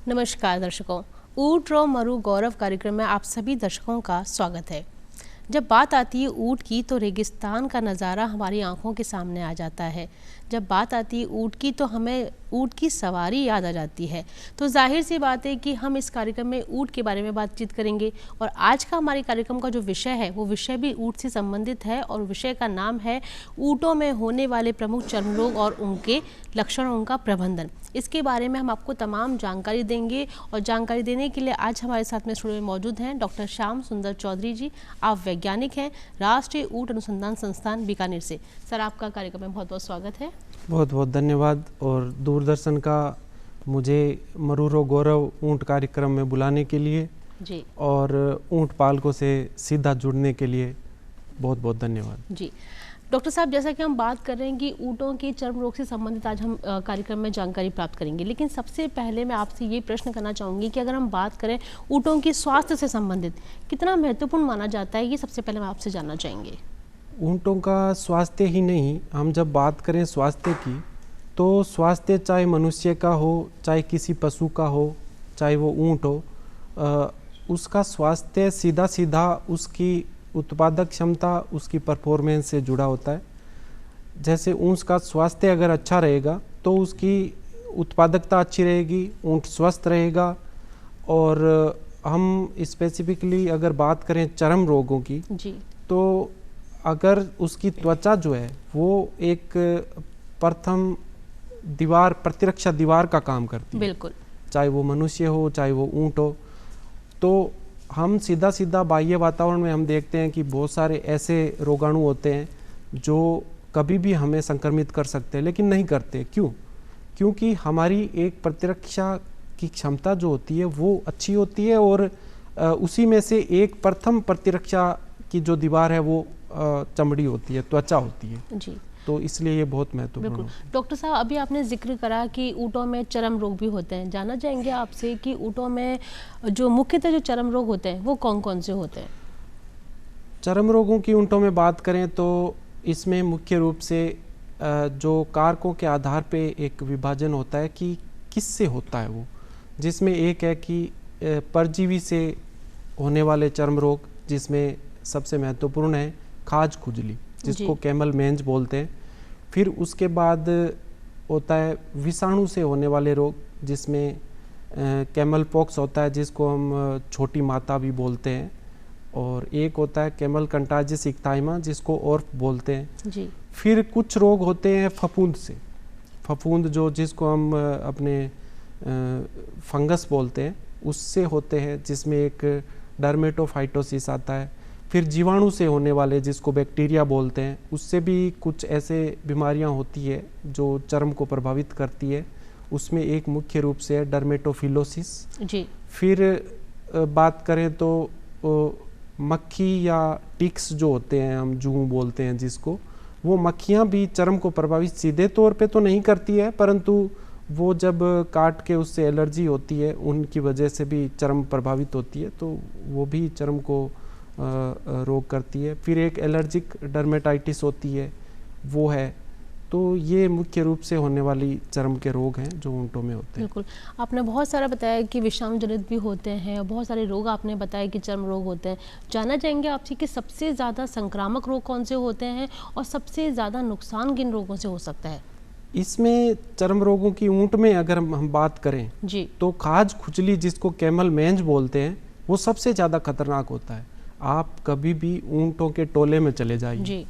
नमस्कार दर्शकों, ऊँट रो मरु गौरव कार्यक्रम में आप सभी दर्शकों का स्वागत है। जब बात आती है ऊँट की तो रेगिस्तान का नज़ारा हमारी आंखों के सामने आ जाता है। जब बात आती है ऊँट की तो हमें ऊँट की सवारी याद आ जाती है। तो जाहिर सी बात है कि हम इस कार्यक्रम में ऊँट के बारे में बातचीत करेंगे और आज का हमारे कार्यक्रम का जो विषय है वो विषय भी ऊँट से संबंधित है और विषय का नाम है ऊँटों में होने वाले प्रमुख चर्म रोग और उनके लक्षण, उनका प्रबंधन। इसके बारे में हम आपको तमाम जानकारी देंगे और जानकारी देने के लिए आज हमारे साथ में स्टूडियो में मौजूद हैं डॉक्टर श्याम सुंदर चौधरी जी। आप वैज्ञानिक हैं राष्ट्रीय ऊँट अनुसंधान संस्थान बीकानेर से। सर, आपका कार्यक्रम में बहुत बहुत स्वागत है। बहुत बहुत धन्यवाद। और दूरदर्शन का मुझे मरु रो गौरव ऊँट कार्यक्रम में बुलाने के लिए जी और ऊँट पालकों से सीधा जुड़ने के लिए बहुत बहुत धन्यवाद जी। डॉक्टर साहब, जैसा कि हम बात कर रहे हैं कि ऊँटों के चर्म रोग से संबंधित आज हम कार्यक्रम में जानकारी प्राप्त करेंगे, लेकिन सबसे पहले मैं आपसे ये प्रश्न करना चाहूँगी कि अगर हम बात करें ऊँटों की स्वास्थ्य से संबंधित कितना महत्वपूर्ण माना जाता है, ये सबसे पहले हम आपसे जानना चाहेंगे। ऊँटों का स्वास्थ्य ही नहीं, हम जब बात करें स्वास्थ्य की तो स्वास्थ्य चाहे मनुष्य का हो, चाहे किसी पशु का हो, चाहे वो ऊँट हो, उसका स्वास्थ्य सीधा सीधा उसकी उत्पादक क्षमता, उसकी परफॉर्मेंस से जुड़ा होता है। जैसे ऊँट का स्वास्थ्य अगर अच्छा रहेगा तो उसकी उत्पादकता अच्छी रहेगी, ऊँट स्वस्थ रहेगा। और हम स्पेसिफिकली अगर बात करें चर्म रोगों की जी तो अगर उसकी त्वचा जो है वो एक प्रथम दीवार, प्रतिरक्षा दीवार का काम करती है, बिल्कुल, चाहे वो मनुष्य हो चाहे वो ऊँट हो। तो हम सीधा सीधा बाह्य वातावरण में हम देखते हैं कि बहुत सारे ऐसे रोगाणु होते हैं जो कभी भी हमें संक्रमित कर सकते हैं, लेकिन नहीं करते। क्यों? क्योंकि हमारी एक प्रतिरक्षा की क्षमता जो होती है वो अच्छी होती है और उसी में से एक प्रथम प्रतिरक्षा की जो दीवार है वो चमड़ी होती है, त्वचा होती है जी। तो इसलिए ये बहुत महत्वपूर्ण है। डॉक्टर साहब, अभी आपने जिक्र करा कि ऊँटों में चर्म रोग भी होते हैं। जानना चाहेंगे आपसे कि ऊँटों में जो मुख्यतः जो चर्म रोग होते हैं वो कौन कौन से होते हैं? चर्म रोगों की ऊँटों में बात करें तो इसमें मुख्य रूप से जो कारकों के आधार पे एक विभाजन होता है कि किससे होता है वो, जिसमें एक है कि परजीवी से होने वाले चर्म रोग, जिसमें सबसे महत्वपूर्ण है खाज खुजली, जिसको कैमल मेंज बोलते हैं। फिर उसके बाद होता है विषाणु से होने वाले रोग, जिसमें कैमल पॉक्स होता है, जिसको हम छोटी माता भी बोलते हैं। और एक होता है कैमल कंटाजियस इक्थाइमा, जिसको ऑर्फ बोलते हैं जी। फिर कुछ रोग होते हैं फफूंद से, फफूंद जो जिसको हम अपने फंगस बोलते हैं उससे होते हैं, जिसमें एक डर्मेटोफाइटोसिस आता है। फिर जीवाणु से होने वाले, जिसको बैक्टीरिया बोलते हैं, उससे भी कुछ ऐसे बीमारियां होती है जो चर्म को प्रभावित करती है। उसमें एक मुख्य रूप से है डर्मेटोफिलोसिस जी। फिर बात करें तो मक्खी या टिक्स जो होते हैं, हम जूं बोलते हैं जिसको, वो मक्खियां भी चर्म को प्रभावित सीधे तौर पे तो नहीं करती है, परंतु वो जब काट के उससे एलर्जी होती है उनकी वजह से भी चर्म प्रभावित होती है, तो वो भी चर्म को रोग करती है। फिर एक एलर्जिक डर्मेटाइटिस होती है, वो है। तो ये मुख्य रूप से होने वाली चर्म के रोग हैं जो ऊँटों में होते हैं। बिल्कुल, आपने बहुत सारा बताया कि विषाणु जनित भी होते हैं और बहुत सारे रोग आपने बताया कि चर्म रोग होते हैं। जानना चाहेंगे आपसे कि सबसे ज़्यादा संक्रामक रोग कौन से होते हैं और सबसे ज़्यादा नुकसान किन रोगों से हो सकता है? इसमें चर्म रोगों की ऊँट में अगर हम बात करें जी तो खाज खुजली, जिसको कैमल मेंज बोलते हैं, वो सबसे ज़्यादा खतरनाक होता है। आप कभी भी ऊँटों के टोले में चले जाइए जी।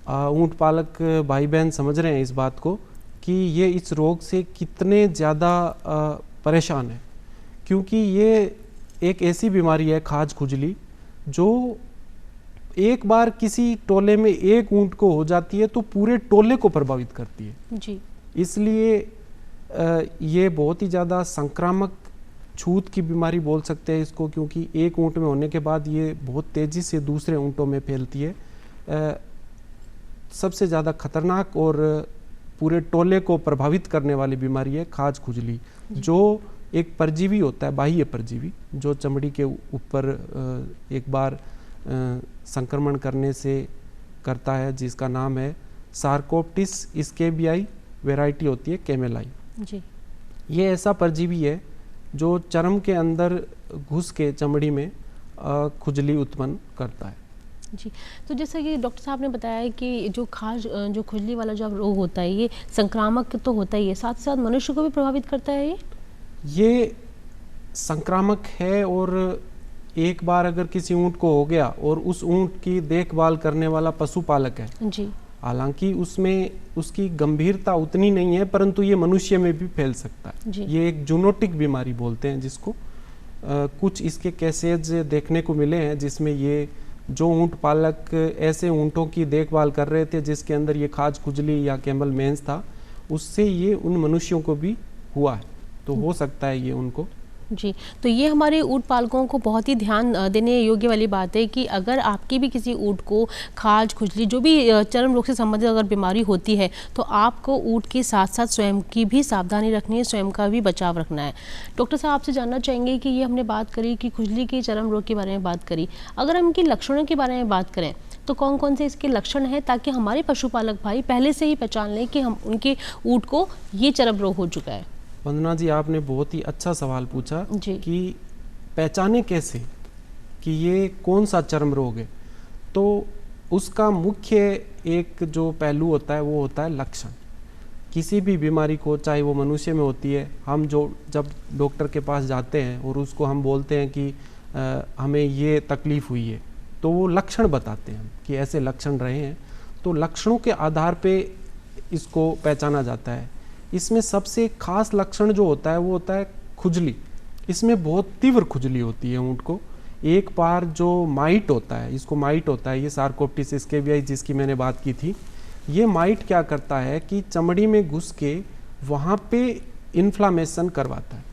ऊँट पालक भाई बहन समझ रहे हैं इस बात को कि ये इस रोग से कितने ज़्यादा परेशान है, क्योंकि ये एक ऐसी बीमारी है खाज खुजली जो एक बार किसी टोले में एक ऊँट को हो जाती है तो पूरे टोले को प्रभावित करती है जी। इसलिए ये बहुत ही ज़्यादा संक्रामक छूत की बीमारी बोल सकते हैं इसको, क्योंकि एक ऊँट में होने के बाद ये बहुत तेज़ी से दूसरे ऊँटों में फैलती है। सबसे ज़्यादा खतरनाक और पूरे टोले को प्रभावित करने वाली बीमारी है खाज खुजली, जो एक परजीवी होता है, बाह्य परजीवी, जो चमड़ी के ऊपर एक बार संक्रमण करने से करता है, जिसका नाम है सार्कोप्टिस स्केबियाई, वैरायटी होती है कैमेलाई। जी। ये ऐसा परजीवी है जो चर्म के अंदर घुस के चमड़ी में खुजली उत्पन्न करता है। जी, तो जैसा कि डॉक्टर साहब ने बताया कि जो खाज जो खुजली वाला जो रोग होता है ये संक्रामक तो होता ही है, साथ ही साथ मनुष्य को भी प्रभावित करता है ये संक्रामक है। और एक बार अगर किसी ऊँट को हो गया और उस ऊँट की देखभाल करने वाला पशुपालक है जी, हालांकि उसमें उसकी गंभीरता उतनी नहीं है, परंतु ये मनुष्य में भी फैल सकता है। ये एक जूनोटिक बीमारी बोलते हैं जिसको। कुछ इसके केसेज देखने को मिले हैं जिसमें ये जो ऊँट पालक ऐसे ऊँटों की देखभाल कर रहे थे जिसके अंदर ये खाज खुजली या कैमल मेंस था, उससे ये उन मनुष्यों को भी हुआ है। तो हो सकता है ये उनको। जी, तो ये हमारे ऊँट पालकों को बहुत ही ध्यान देने योग्य वाली बात है कि अगर आपकी भी किसी ऊँट को खाज खुजली जो भी चर्म रोग से संबंधित अगर बीमारी होती है तो आपको ऊँट के साथ साथ स्वयं की भी सावधानी रखनी है, स्वयं का भी बचाव रखना है। डॉक्टर साहब आपसे जानना चाहेंगे कि ये हमने बात करी कि खुजली के चर्म रोग के बारे में बात करी, अगर हम इनके लक्षणों के बारे में बात करें तो कौन कौन से इसके लक्षण हैं ताकि हमारे पशुपालक भाई पहले से ही पहचान लें कि हम उनके ऊँट को ये चर्म रोग हो चुका है। वंदना जी, आपने बहुत ही अच्छा सवाल पूछा कि पहचाने कैसे कि ये कौन सा चर्म रोग है। तो उसका मुख्य एक जो पहलू होता है वो होता है लक्षण। किसी भी बीमारी को, चाहे वो मनुष्य में होती है, हम जो जब डॉक्टर के पास जाते हैं और उसको हम बोलते हैं कि हमें ये तकलीफ़ हुई है, तो वो लक्षण बताते हैं कि ऐसे लक्षण रहे हैं। तो लक्षणों के आधार पे इसको पहचाना जाता है। इसमें सबसे खास लक्षण जो होता है वो होता है खुजली। इसमें बहुत तीव्र खुजली होती है ऊँट को। एक बार जो माइट होता है, इसको माइट होता है, ये सार्कोप्टिस स्केबियाई जिसकी मैंने बात की थी, ये माइट क्या करता है कि चमड़ी में घुस के वहाँ पे इन्फ्लामेशन करवाता है।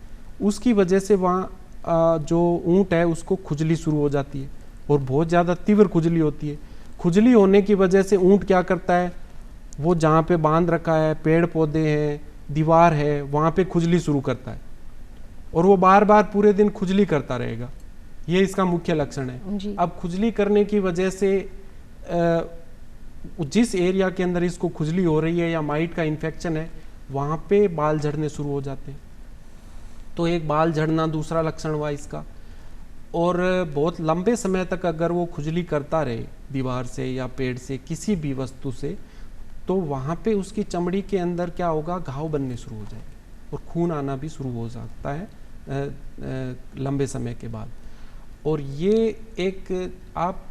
उसकी वजह से वहाँ जो ऊँट है उसको खुजली शुरू हो जाती है और बहुत ज़्यादा तीव्र खुजली होती है। खुजली होने की वजह से ऊँट क्या करता है, वो जहाँ पे बांध रखा है, पेड़ पौधे हैं, दीवार है, वहाँ पे खुजली शुरू करता है और वो बार बार पूरे दिन खुजली करता रहेगा। ये इसका मुख्य लक्षण है। अब खुजली करने की वजह से जिस एरिया के अंदर इसको खुजली हो रही है या माइट का इन्फेक्शन है, वहाँ पे बाल झड़ने शुरू हो जाते हैं। तो एक बाल झड़ना दूसरा लक्षण हुआ इसका। और बहुत लंबे समय तक अगर वो खुजली करता रहे दीवार से या पेड़ से, किसी भी वस्तु से, तो वहाँ पे उसकी चमड़ी के अंदर क्या होगा, घाव बनने शुरू हो जाएंगे और खून आना भी शुरू हो सकता है लंबे समय के बाद। और ये एक, आप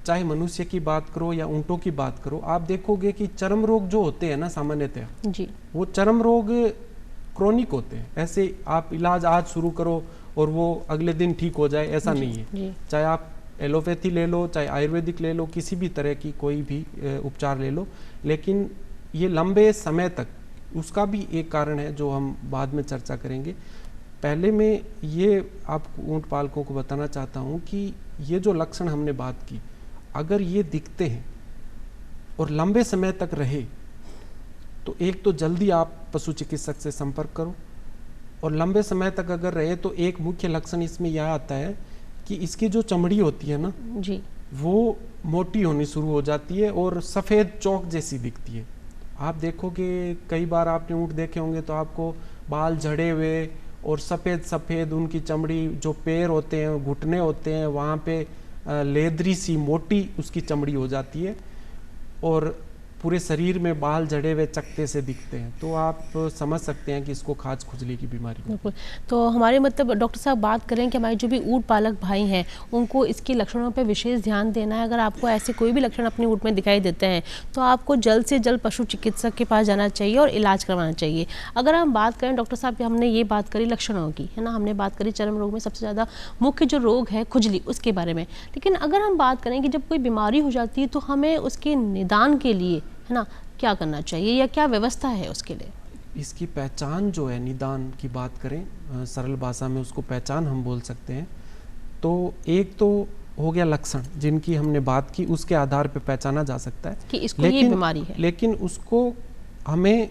चाहे मनुष्य की बात करो या ऊँटों की बात करो, आप देखोगे कि चर्म रोग जो होते हैं ना सामान्यतः जी, वो चर्म रोग क्रोनिक होते हैं। ऐसे आप इलाज आज शुरू करो और वो अगले दिन ठीक हो जाए, ऐसा नहीं है। चाहे आप एलोपैथी ले लो, चाहे आयुर्वेदिक ले लो, किसी भी तरह की कोई भी उपचार ले लो, लेकिन ये लंबे समय तक, उसका भी एक कारण है जो हम बाद में चर्चा करेंगे। पहले मैं ये आप ऊँट पालकों को बताना चाहता हूँ कि ये जो लक्षण हमने बात की, अगर ये दिखते हैं और लंबे समय तक रहे तो एक तो जल्दी आप पशु चिकित्सक से संपर्क करो, और लंबे समय तक अगर रहे तो एक मुख्य लक्षण इसमें यह आता है कि इसकी जो चमड़ी होती है ना जी, वो मोटी होनी शुरू हो जाती है और सफ़ेद चौक जैसी दिखती है। आप देखोगे, कई बार आपने ऊँट देखे होंगे तो आपको बाल झड़े हुए और सफ़ेद सफ़ेद उनकी चमड़ी, जो पैर होते हैं, घुटने होते हैं, वहाँ पे लेदरी सी मोटी उसकी चमड़ी हो जाती है और पूरे शरीर में बाल जड़े हुए चकते से दिखते हैं। तो आप समझ सकते हैं कि इसको खाज खुजली की बीमारी है। बिल्कुल। तो हमारे मतलब डॉक्टर साहब बात करें कि हमारे जो भी ऊँट पालक भाई हैं उनको इसके लक्षणों पर विशेष ध्यान देना है। अगर आपको ऐसे कोई भी लक्षण अपने ऊँट में दिखाई देते हैं तो आपको जल्द से जल्द पशु चिकित्सक के पास जाना चाहिए और इलाज करवाना चाहिए। अगर हम बात करें डॉक्टर साहब, हमने ये बात करी लक्षणों की, है ना, हमने बात करी चर्म रोग में सबसे ज़्यादा मुख्य जो रोग है खुजली, उसके बारे में। लेकिन अगर हम बात करें कि जब कोई बीमारी हो जाती है तो हमें उसके निदान के लिए, है ना, क्या करना चाहिए या क्या व्यवस्था है उसके लिए? इसकी पहचान जो है, निदान की बात करें सरल भाषा में उसको पहचान हम बोल सकते हैं। तो एक तो हो गया लक्षण जिनकी हमने बात की, उसके आधार पर पहचाना जा सकता है कि इसको ये बीमारी है। लेकिन उसको हमें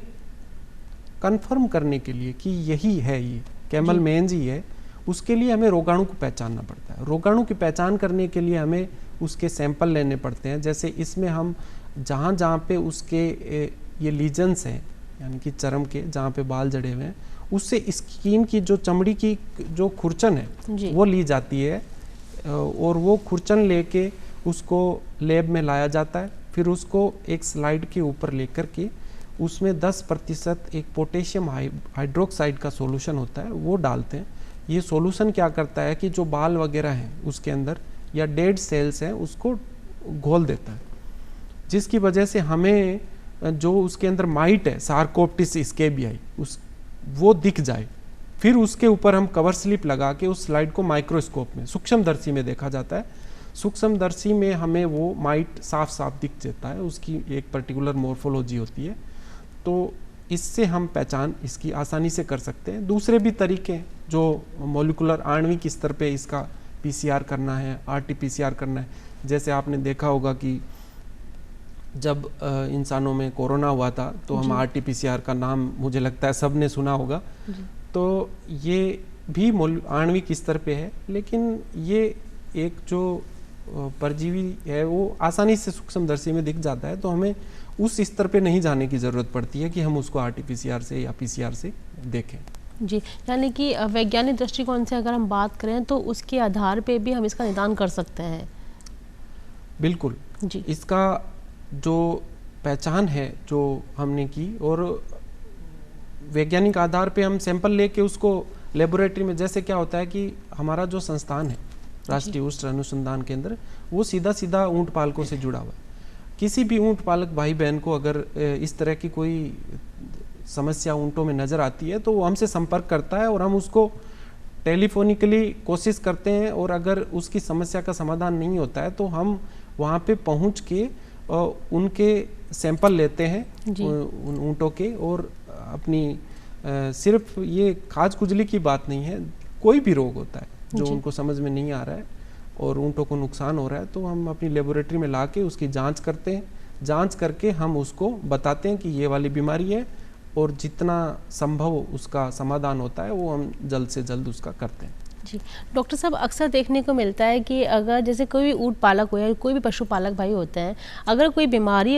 कंफर्म करने के लिए कि यही है, ये कैमल मेंज ही है, उसके लिए हमें रोगाणु को पहचानना पड़ता है। रोगाणु की पहचान करने के लिए हमें उसके सैंपल लेने पड़ते हैं। जैसे इसमें हम जहाँ पे उसके ये लीजन्स हैं, यानी कि चर्म के जहाँ पे बाल जड़े हुए हैं, उससे स्किन की जो चमड़ी की जो खुरचन जी। है वो ली जाती है और वो खुरचन लेके उसको लैब में लाया जाता है। फिर उसको एक स्लाइड के ऊपर लेकर के उसमें 10% एक पोटेशियम हाइड्रोक्साइड का सॉल्यूशन होता है वो डालते हैं। ये सॉल्यूशन क्या करता है कि जो बाल वगैरह हैं उसके अंदर या डेड सेल्स हैं उसको घोल देता है, जिसकी वजह से हमें जो उसके अंदर माइट है सार्कोप्टिस स्केबियाई वो दिख जाए। फिर उसके ऊपर हम कवर स्लिप लगा के उस स्लाइड को माइक्रोस्कोप में सूक्ष्मदर्शी में देखा जाता है। सूक्ष्मदर्शी में हमें वो माइट साफ साफ दिख जाता है, उसकी एक पर्टिकुलर मॉर्फोलॉजी होती है। तो इससे हम पहचान इसकी आसानी से कर सकते हैं। दूसरे भी तरीके हैं जो मॉलिक्यूलर आणविक स्तर पे इसका पीसीआर करना है, आरटीपीसीआर करना है। जैसे आपने देखा होगा कि जब इंसानों में कोरोना हुआ था तो हम आरटीपीसीआर का नाम मुझे लगता है सब ने सुना होगा। तो ये भी आणविक स्तर पे है, लेकिन ये एक जो परजीवी है वो आसानी से सूक्ष्मदर्शी में दिख जाता है। तो हमें उस स्तर पे नहीं जाने की ज़रूरत पड़ती है कि हम उसको आरटीपीसीआर से या पीसीआर से देखें। जी, यानी कि वैज्ञानिक दृष्टिकोण से अगर हम बात करें तो उसके आधार पे भी हम इसका निदान कर सकते हैं। बिल्कुल जी। इसका जो पहचान है जो हमने की, और वैज्ञानिक आधार पे हम सैंपल लेके उसको लेबोरेटरी में, जैसे क्या होता है कि हमारा जो संस्थान है राष्ट्रीय उष्ण अनुसंधान केंद्र, वो सीधा सीधा ऊंट पालकों से जुड़ा हुआ है। किसी भी ऊंट पालक भाई बहन को अगर इस तरह की कोई समस्या ऊंटों में नज़र आती है तो वो हमसे संपर्क करता है और हम उसको टेलीफोनिकली कोशिश करते हैं, और अगर उसकी समस्या का समाधान नहीं होता है तो हम वहाँ पे पहुँच के उनके सैंपल लेते हैं उन ऊँटों के। और अपनी सिर्फ ये खाज खुजली की बात नहीं है, कोई भी रोग होता है जो उनको समझ में नहीं आ रहा है और ऊँटों को नुकसान हो रहा है, तो हम अपनी लेबोरेटरी में ला के उसकी जाँच करते हैं। जाँच करके हम उसको बताते हैं कि ये वाली बीमारी है, और जितना संभव उसका समाधान होता है वो हम जल्द से जल्द उसका करते हैं। जी डॉक्टर साहब, अक्सर देखने को मिलता है कि अगर जैसे कोई भी ऊँट पालक हो या कोई भी पशुपालक भाई होते हैं, अगर कोई बीमारी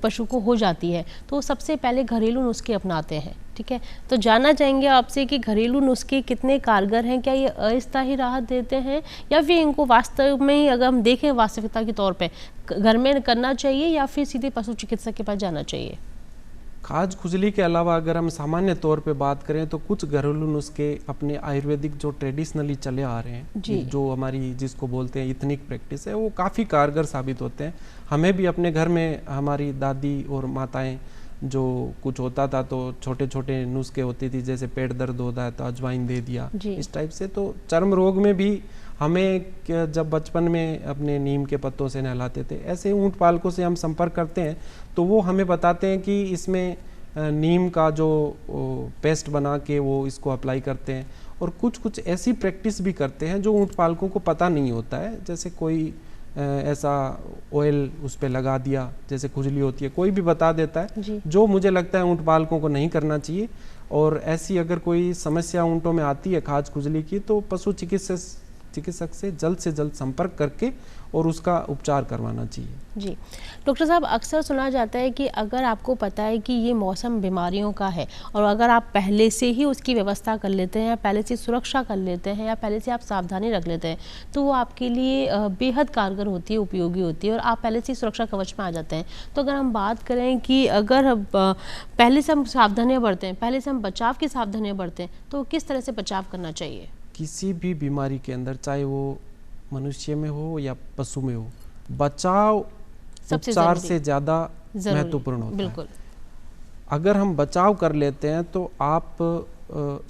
पशु को हो जाती है तो सबसे पहले घरेलू नुस्खे अपनाते हैं। ठीक है, तो जानना चाहेंगे आपसे कि घरेलू नुस्खे कितने कारगर हैं, क्या ये अस्थायी राहत देते हैं या फिर इनको वास्तव में ही अगर हम देखें वास्तविकता के तौर पे घर में करना चाहिए या फिर सीधे पशु चिकित्सक के पास जाना चाहिए? खाज खुजली के अलावा अगर हम सामान्य तौर पे बात करें तो कुछ घरेलू नुस्खे अपने आयुर्वेदिक जो ट्रेडिशनली चले आ रहे हैं, जो हमारी जिसको बोलते हैं इथनिक प्रैक्टिस है, वो काफ़ी कारगर साबित होते हैं। हमें भी अपने घर में हमारी दादी और माताएं जो कुछ होता था तो छोटे छोटे नुस्खे होती थी, जैसे पेट दर्द होता है तो अजवाइन दे दिया, इस टाइप से। तो चर्म रोग में भी हमें जब बचपन में अपने नीम के पत्तों से नहलाते थे, ऐसे ऊँट पालकों से हम संपर्क करते हैं तो वो हमें बताते हैं कि इसमें नीम का जो पेस्ट बना के वो इसको अप्लाई करते हैं। और कुछ कुछ ऐसी प्रैक्टिस भी करते हैं जो ऊँट पालकों को पता नहीं होता है, जैसे कोई ऐसा ऑयल उस पर लगा दिया, जैसे खुजली होती है, कोई भी बता देता है, जो मुझे लगता है ऊँट पालकों को नहीं करना चाहिए। और ऐसी अगर कोई समस्या ऊँटों में आती है खाज खुजली की, तो पशु चिकित्सक से जल्द संपर्क करके और उसका उपचार करवाना चाहिए। जी डॉक्टर साहब, अक्सर सुना जाता है कि अगर आपको पता है कि ये मौसम बीमारियों का है और अगर आप पहले से ही उसकी व्यवस्था कर लेते हैं या पहले से सुरक्षा कर लेते हैं या पहले से आप सावधानी रख लेते हैं तो वो आपके लिए बेहद कारगर होती है, उपयोगी होती है और आप पहले से सुरक्षा कवच में आ जाते हैं। तो अगर हम बात करें कि अगर पहले से हम सावधानियाँ बरतें, पहले से हम बचाव की सावधानियाँ बरतें, तो किस तरह से बचाव करना चाहिए? किसी भी बीमारी के अंदर, चाहे वो मनुष्य में हो या पशु में हो, बचाव उपचार से ज़्यादा महत्वपूर्ण होता है। अगर हम बचाव कर लेते हैं तो आप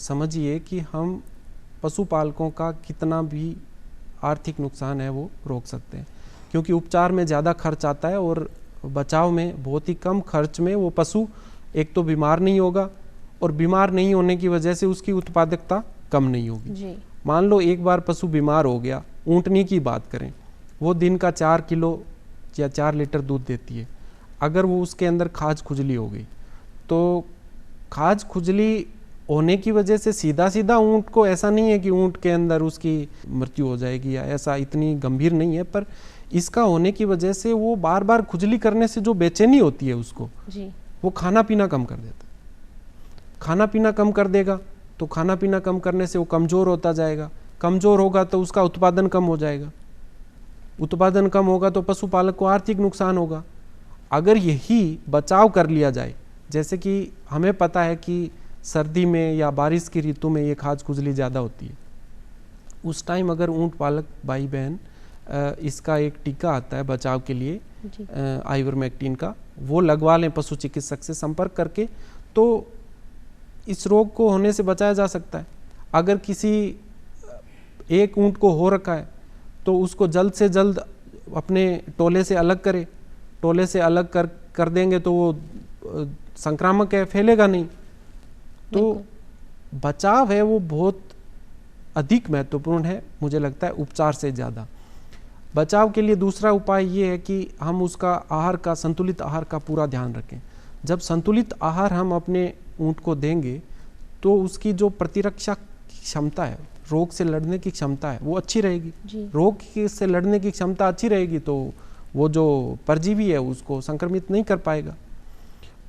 समझिए कि हम पशुपालकों का कितना भी आर्थिक नुकसान है वो रोक सकते हैं, क्योंकि उपचार में ज़्यादा खर्च आता है और बचाव में बहुत ही कम खर्च में वो पशु एक तो बीमार नहीं होगा, और बीमार नहीं होने की वजह से उसकी उत्पादकता कम नहीं होगी। मान लो एक बार पशु बीमार हो गया, ऊँटनी की बात करें, वो दिन का 4 किलो या 4 लीटर दूध देती है। अगर वो उसके अंदर खाज खुजली हो गई तो खाज खुजली होने की वजह से सीधा सीधा ऊँट को, ऐसा नहीं है कि ऊँट के अंदर उसकी मृत्यु हो जाएगी या ऐसा, इतनी गंभीर नहीं है, पर इसका होने की वजह से वो बार बार खुजली करने से जो बेचैनी होती है उसको, वो खाना पीना कम कर देता है। खाना पीना कम कर देगा तो खाना पीना कम करने से वो कमज़ोर होता जाएगा, कमज़ोर होगा तो उसका उत्पादन कम हो जाएगा, उत्पादन कम होगा तो पशुपालक को आर्थिक नुकसान होगा। अगर यही बचाव कर लिया जाए, जैसे कि हमें पता है कि सर्दी में या बारिश की ऋतु में ये खाज खुजली ज़्यादा होती है, उस टाइम अगर ऊँट पालक भाई बहन इसका एक टीका आता है बचाव के लिए आइवरमेक्टिन का, वो लगवा लें पशु चिकित्सक से संपर्क करके, तो इस रोग को होने से बचाया जा सकता है। अगर किसी एक ऊँट को हो रखा है तो उसको जल्द से जल्द अपने टोले से अलग करें, टोले से अलग कर देंगे तो वो संक्रामक है, फैलेगा नहीं। तो बचाव है वो बहुत अधिक महत्वपूर्ण है, मुझे लगता है उपचार से ज़्यादा। बचाव के लिए दूसरा उपाय ये है कि हम उसका आहार का, संतुलित आहार का पूरा ध्यान रखें। जब संतुलित आहार हम अपने ऊँट को देंगे तो उसकी जो प्रतिरक्षा क्षमता है, रोग से लड़ने की क्षमता है, वो अच्छी रहेगी। रोग से लड़ने की क्षमता अच्छी रहेगी तो वो जो परजीवी है उसको संक्रमित नहीं कर पाएगा।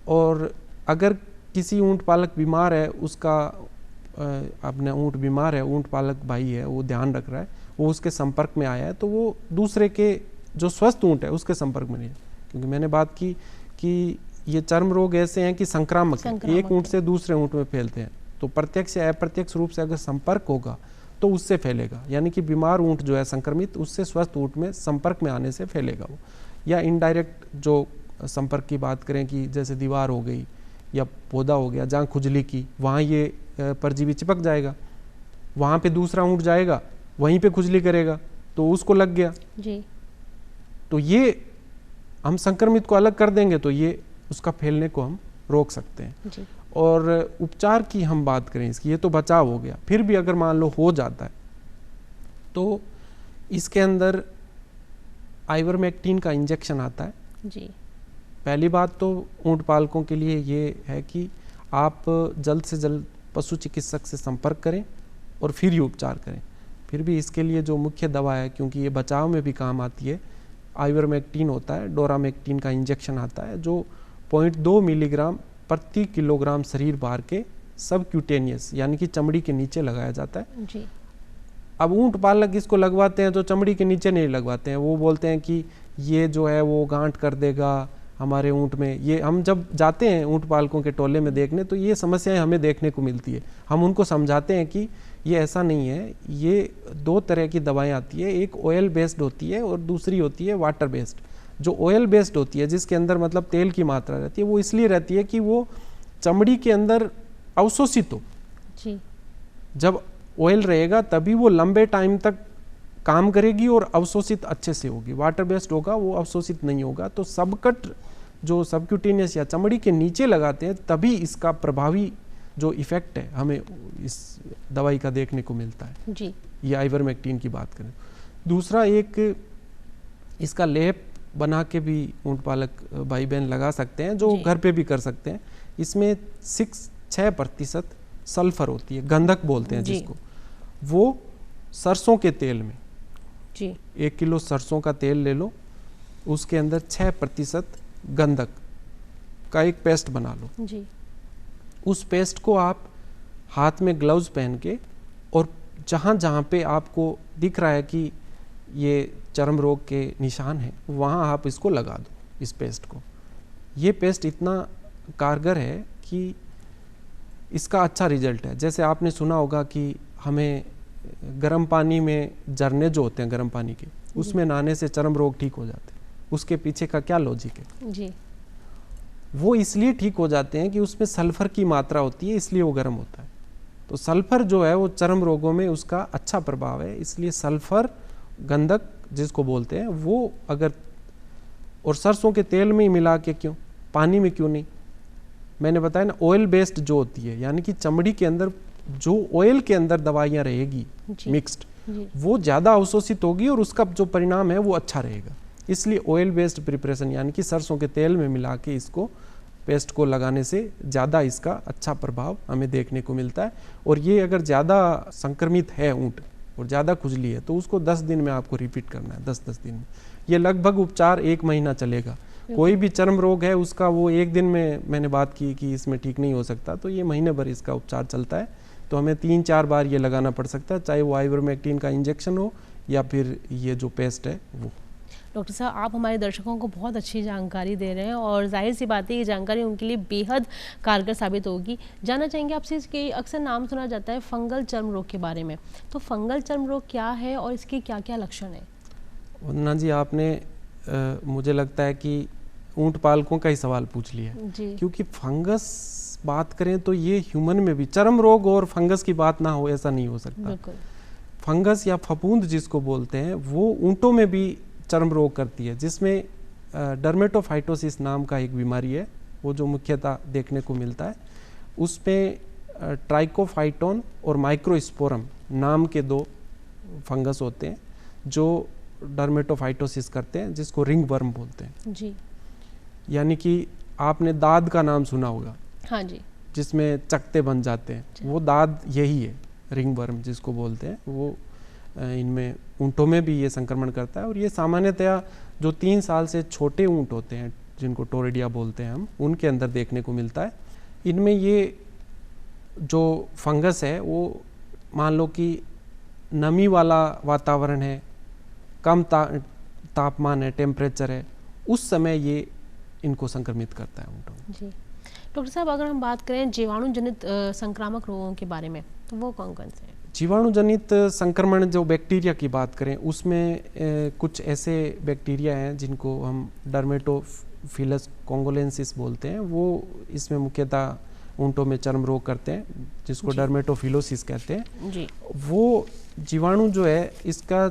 और अगर किसी ऊँट पालक बीमार है, उसका अपना ऊँट बीमार है, ऊँट पालक भाई है, वो ध्यान रख रहा है, वो उसके संपर्क में आया है, तो वो दूसरे के जो स्वस्थ ऊँट है उसके संपर्क में नहीं है। क्योंकि मैंने बात की कि ये चर्म रोग ऐसे हैं कि संक्रामक है, एक ऊँट से दूसरे ऊँट में फैलते हैं, तो प्रत्यक्ष या अप्रत्यक्ष रूप से अगर संपर्क होगा तो उससे फैलेगा। यानी कि बीमार ऊँट जो है संक्रमित, उससे स्वस्थ ऊँट में संपर्क में आने से फैलेगा वो। या इनडायरेक्ट जो संपर्क की बात करें कि जैसे दीवार हो गई या पौधा हो गया, जहाँ खुजली की, वहाँ ये परजीवी चिपक जाएगा, वहाँ पे दूसरा ऊँट जाएगा, वहीं पे खुजली करेगा तो उसको लग गया जी। तो ये हम संक्रमित को अलग कर देंगे तो ये उसका फैलने को हम रोक सकते हैं जी। और उपचार की हम बात करें इसकी, ये तो बचाव हो गया। फिर भी अगर मान लो हो जाता है तो इसके अंदर आइवरमेक्टिन का इंजेक्शन आता है जी। पहली बात तो ऊँट पालकों के लिए ये है कि आप जल्द से जल्द पशु चिकित्सक से संपर्क करें और फिर ही उपचार करें। फिर भी इसके लिए जो मुख्य दवा है, क्योंकि ये बचाव में भी काम आती है, आइवरमेक्टिन होता है, डोरामेक्टिन का इंजेक्शन आता है जो 0.2 मिलीग्राम प्रति किलोग्राम शरीर भार के सबक्यूटेनियस यानी कि चमड़ी के नीचे लगाया जाता है जी। अब ऊँट पालक इसको लगवाते हैं तो चमड़ी के नीचे नहीं लगवाते हैं, वो बोलते हैं कि ये जो है वो गांठ कर देगा हमारे ऊँट में। ये हम जब जाते हैं ऊँट पालकों के टोले में देखने तो ये समस्याएं हमें देखने को मिलती है। हम उनको समझाते हैं कि ये ऐसा नहीं है, ये दो तरह की दवाएं आती है, एक ऑयल बेस्ड होती है और दूसरी होती है वाटर बेस्ड। जो ऑयल बेस्ड होती है जिसके अंदर मतलब तेल की मात्रा रहती है, वो इसलिए रहती है कि वो चमड़ी के अंदर अवशोषित हो जी। जब ऑयल रहेगा तभी वो लंबे टाइम तक काम करेगी और अवशोषित अच्छे से होगी। वाटर बेस्ड होगा वो अवशोषित नहीं होगा। तो सबकट जो सबक्यूटेनियस या चमड़ी के नीचे लगाते हैं तभी इसका प्रभावी जो इफेक्ट है हमें इस दवाई का देखने को मिलता है जी। ये आइवरमेक्टिन की बात करें। दूसरा एक इसका लेप बना के भी ऊँट पालक भाई बहन लगा सकते हैं, जो घर पे भी कर सकते हैं। इसमें 6% सल्फर होती है, गंधक बोलते हैं जिसको, वो सरसों के तेल में जी। 1 किलो सरसों का तेल ले लो, उसके अंदर 6% गंधक का एक पेस्ट बना लो जी। उस पेस्ट को आप हाथ में ग्लव्स पहन के और जहाँ जहाँ पे आपको दिख रहा है कि ये चर्म रोग के निशान हैं, वहाँ आप इसको लगा दो इस पेस्ट को। ये पेस्ट इतना कारगर है कि इसका अच्छा रिजल्ट है। जैसे आपने सुना होगा कि हमें गर्म पानी में झरने जो होते हैं गर्म पानी के, उसमें नहाने से चर्म रोग ठीक हो जाते हैं। उसके पीछे का क्या लॉजिक है जी। वो इसलिए ठीक हो जाते हैं कि उसमें सल्फर की मात्रा होती है, इसलिए वो गर्म होता है। तो सल्फर जो है वो चर्म रोगों में उसका अच्छा प्रभाव है, इसलिए सल्फर गंधक जिसको बोलते हैं वो अगर, और सरसों के तेल में ही मिला के क्यों, पानी में क्यों नहीं। मैंने बताया ना ऑयल बेस्ड जो होती है, यानी कि चमड़ी के अंदर जो ऑयल के अंदर दवाइयाँ रहेगी मिक्स्ड, वो ज़्यादा अवशोषित होगी और उसका जो परिणाम है वो अच्छा रहेगा। इसलिए ऑयल बेस्ड प्रिपरेशन यानी कि सरसों के तेल में मिला के इसको पेस्ट को लगाने से ज़्यादा इसका अच्छा प्रभाव हमें देखने को मिलता है। और ये अगर ज़्यादा संक्रमित है ऊँट और ज़्यादा खुजली है तो उसको 10 दिन में आपको रिपीट करना है, 10-10 दिन में। ये लगभग उपचार 1 महीना चलेगा। कोई भी चर्म रोग है उसका वो 1 दिन में, मैंने बात की कि इसमें ठीक नहीं हो सकता, तो ये महीने भर इसका उपचार चलता है। तो हमें 3-4 बार ये लगाना पड़ सकता है, चाहे वो आइवरमेक्टिन का इंजेक्शन हो या फिर ये जो पेस्ट है वो। डॉक्टर साहब, आप हमारे दर्शकों को बहुत अच्छी जानकारी दे रहे हैं और जाहिर सी बात है ये जानकारी उनके लिए बेहद कारगर साबित होगी। जानना चाहेंगे आपसे, इसके अक्सर नाम सुना जाता है फंगल चर्म रोग के बारे में, तो फंगल चर्म रोग क्या है और इसके क्या क्या लक्षण हैं? वंदना जी, आपने मुझे लगता है कि ऊंट पालकों का ही सवाल पूछ लिया जी। क्योंकि फंगस बात करें तो ये ह्यूमन में भी चर्म रोग और फंगस की बात ना हो ऐसा नहीं हो सकता। बिल्कुल। फंगस या फफूंद जिसको बोलते हैं वो ऊंटों में भी चर्म रोग करती है, जिसमें डर्मेटोफाइटोसिस नाम का एक बीमारी है, वो जो मुख्यतः देखने को मिलता है। उसमें ट्राइकोफाइटोन और माइक्रोस्पोरम नाम के 2 फंगस होते हैं जो डर्मेटोफाइटोसिस करते हैं, जिसको रिंग वर्म बोलते हैं जी। यानी कि आपने दाद का नाम सुना होगा। हाँ जी। जिसमें चकते बन जाते हैं, वो दाद यही है, रिंग वर्म जिसको बोलते हैं। वो इनमें ऊँटों में भी ये संक्रमण करता है और ये सामान्यतया जो 3 साल से छोटे ऊँट होते हैं जिनको टोरिडिया बोलते हैं हम, उनके अंदर देखने को मिलता है। इनमें ये जो फंगस है वो मान लो कि नमी वाला वातावरण है, कम तापमान है, टेम्परेचर है, उस समय ये इनको संक्रमित करता है ऊँटों में। जी। डॉक्टर साहब, अगर हम बात करें जीवाणु जनित संक्रामक रोगों के बारे में, तो वो कौन कौन से हैं? जीवाणु जनित संक्रमण जो बैक्टीरिया की बात करें उसमें कुछ ऐसे बैक्टीरिया हैं जिनको हम डर्मेटोफिलस कोंगोलेंसिस बोलते हैं। वो इसमें मुख्यतः ऊँटों में चर्म रोग करते हैं, जिसको डर्मेटोफिलोसिस कहते हैं। जी। वो जीवाणु जो है इसका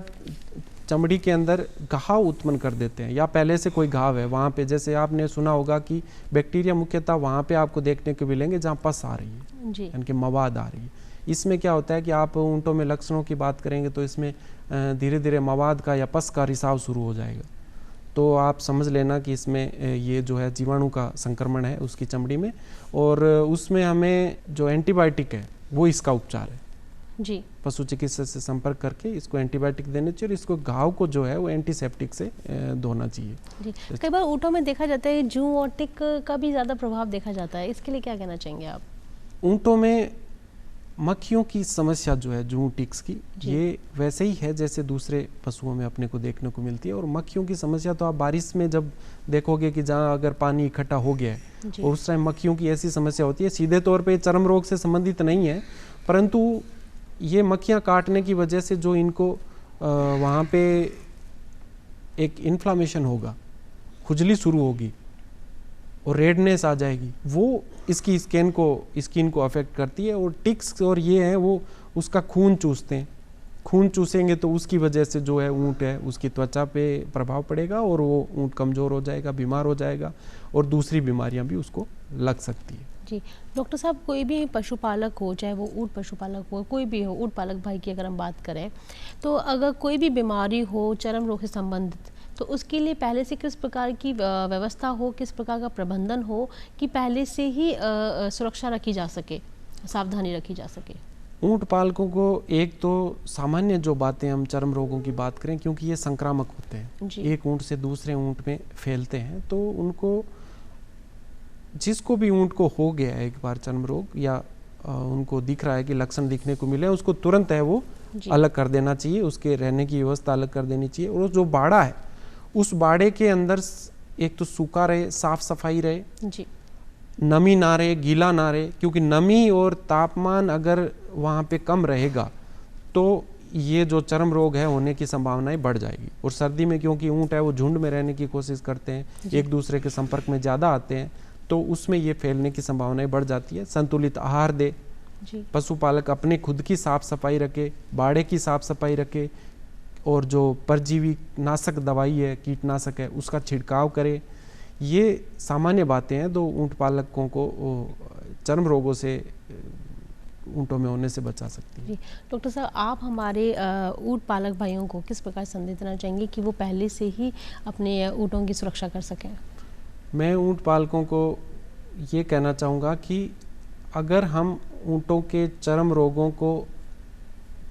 चमड़ी के अंदर घाव उत्पन्न कर देते हैं, या पहले से कोई घाव है वहाँ पे, जैसे आपने सुना होगा कि बैक्टीरिया मुख्यतः वहाँ पे आपको देखने को मिलेंगे जहाँ पस आ रही है, यानी कि मवाद आ रही है। इसमें क्या होता है कि आप ऊँटों में लक्षणों की बात करेंगे तो इसमें धीरे धीरे मवाद का या पस का रिसाव शुरू हो जाएगा, तो आप समझ लेना कि इसमें ये जो है जीवाणु का संक्रमण है उसकी चमड़ी में, और उसमें हमें जो एंटीबायोटिक है वो इसका उपचार है। जी। पशु चिकित्सक से संपर्क करके इसको एंटीबायोटिक देने चाहिए और इसको घाव को जो है वो एंटीसेप्टिक से धोना चाहिए। जी। कई बार ऊँटों में देखा जाता है जूं और टिक का भी ज़्यादा प्रभाव देखा जाता है, इसके लिए क्या कहना चाहेंगे आप? ऊँटों में मक्खियों की समस्या जो है जूं टिक्स की, ये वैसे ही है जैसे दूसरे पशुओं में अपने को देखने को मिलती है। और मक्खियों की समस्या तो आप बारिश में जब देखोगे कि जहाँ अगर पानी इकट्ठा हो गया है और उस टाइम मक्खियों की ऐसी समस्या होती है। सीधे तौर पे चर्म रोग से संबंधित नहीं है, परंतु ये मक्खियाँ काटने की वजह से जो इनको वहाँ पे एक इन्फ्लामेशन होगा, खुजली शुरू होगी और रेडनेस आ जाएगी, वो इसकी स्किन को अफेक्ट करती है। और टिक्स और ये है वो उसका खून चूसते हैं, खून चूसेंगे तो उसकी वजह से जो है ऊँट है उसकी त्वचा पे प्रभाव पड़ेगा और वो ऊँट कमज़ोर हो जाएगा, बीमार हो जाएगा और दूसरी बीमारियां भी उसको लग सकती है। जी। डॉक्टर साहब, कोई भी पशुपालक हो, चाहे वो ऊँट पशुपालक हो, कोई भी हो, ऊँट पालक भाई की अगर हम बात करें, तो अगर कोई भी बीमारी हो चर्म रोग से संबंधित, तो उसके लिए पहले से किस प्रकार की व्यवस्था हो, किस प्रकार का प्रबंधन हो कि पहले से ही सुरक्षा रखी जा सके, सावधानी रखी जा सके? ऊँट पालकों को एक तो सामान्य जो बातें हम चर्म रोगों की बात करें, क्योंकि ये संक्रामक होते हैं, एक ऊँट से दूसरे ऊँट में फैलते हैं, तो उनको जिसको भी ऊँट को हो गया है एक बार चर्म रोग या उनको दिख रहा है कि लक्षण दिखने को मिले, उसको तुरंत है वो अलग कर देना चाहिए, उसके रहने की व्यवस्था अलग कर देनी चाहिए। और जो बाड़ा है उस बाड़े के अंदर एक तो सूखा रहे, साफ सफाई रहे जी, नमी ना रहे, गीला ना रहे, क्योंकि नमी और तापमान अगर वहाँ पे कम रहेगा तो ये जो चर्म रोग है होने की संभावनाएं बढ़ जाएगी। और सर्दी में क्योंकि ऊँट है वो झुंड में रहने की कोशिश करते हैं, एक दूसरे के संपर्क में ज़्यादा आते हैं, तो उसमें ये फैलने की संभावनाएं बढ़ जाती है। संतुलित आहार दे, पशुपालक अपने खुद की साफ सफाई रखे, बाड़े की साफ सफाई रखे, और जो परजीवी नाशक दवाई है, कीटनाशक है, उसका छिड़काव करे। ये सामान्य बातें हैं जो ऊँट पालकों को चर्म रोगों से ऊँटों में होने से बचा सकती है। जी। डॉक्टर साहब, आप हमारे ऊँट पालक भाइयों को किस प्रकार संदेश देना चाहेंगे कि वो पहले से ही अपने ऊँटों की सुरक्षा कर सकें? मैं ऊँट पालकों को ये कहना चाहूँगा कि अगर हम ऊँटों के चर्म रोगों को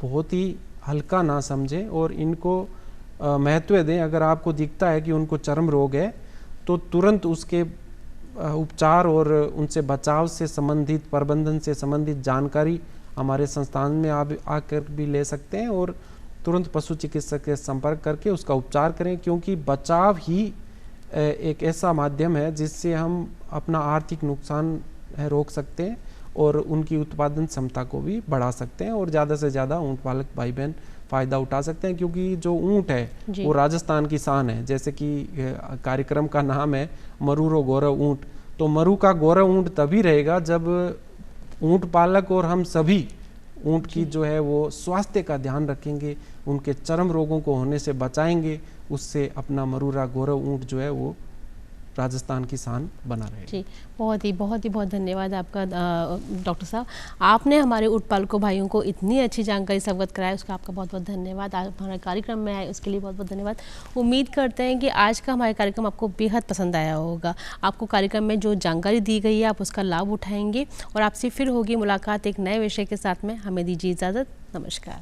बहुत ही हल्का ना समझें और इनको महत्व दें। अगर आपको दिखता है कि उनको चर्म रोग है तो तुरंत उसके उपचार और उनसे बचाव से संबंधित, प्रबंधन से संबंधित जानकारी हमारे संस्थान में आप आकर भी ले सकते हैं और तुरंत पशु चिकित्सक के संपर्क करके उसका उपचार करें, क्योंकि बचाव ही एक ऐसा माध्यम है जिससे हम अपना आर्थिक नुकसान रोक सकते हैं और उनकी उत्पादन क्षमता को भी बढ़ा सकते हैं और ज़्यादा से ज़्यादा ऊँट पालक भाई बहन फ़ायदा उठा सकते हैं। क्योंकि जो ऊँट है वो राजस्थान की शान है, जैसे कि कार्यक्रम का नाम है मरूरो गौरव ऊँट। तो मरु का गौरव ऊँट तभी रहेगा जब ऊँट पालक और हम सभी ऊँट की जो है वो स्वास्थ्य का ध्यान रखेंगे, उनके चर्म रोगों को होने से बचाएंगे, उससे अपना मरूरा गौरव ऊँट जो है वो राजस्थान की शान बना रहेगा। जी, बहुत धन्यवाद आपका डॉक्टर साहब। आपने हमारे ऊँट पालकों भाइयों को इतनी अच्छी जानकारी से अवगत कराया, उसका आपका बहुत धन्यवाद। आप हमारे कार्यक्रम में आए उसके लिए बहुत धन्यवाद। उम्मीद करते हैं कि आज का हमारा कार्यक्रम आपको बेहद पसंद आया होगा। आपको कार्यक्रम में जो जानकारी दी गई है आप उसका लाभ उठाएंगे और आपसे फिर होगी मुलाकात एक नए विषय के साथ में। हमें दीजिए इजाज़त। नमस्कार।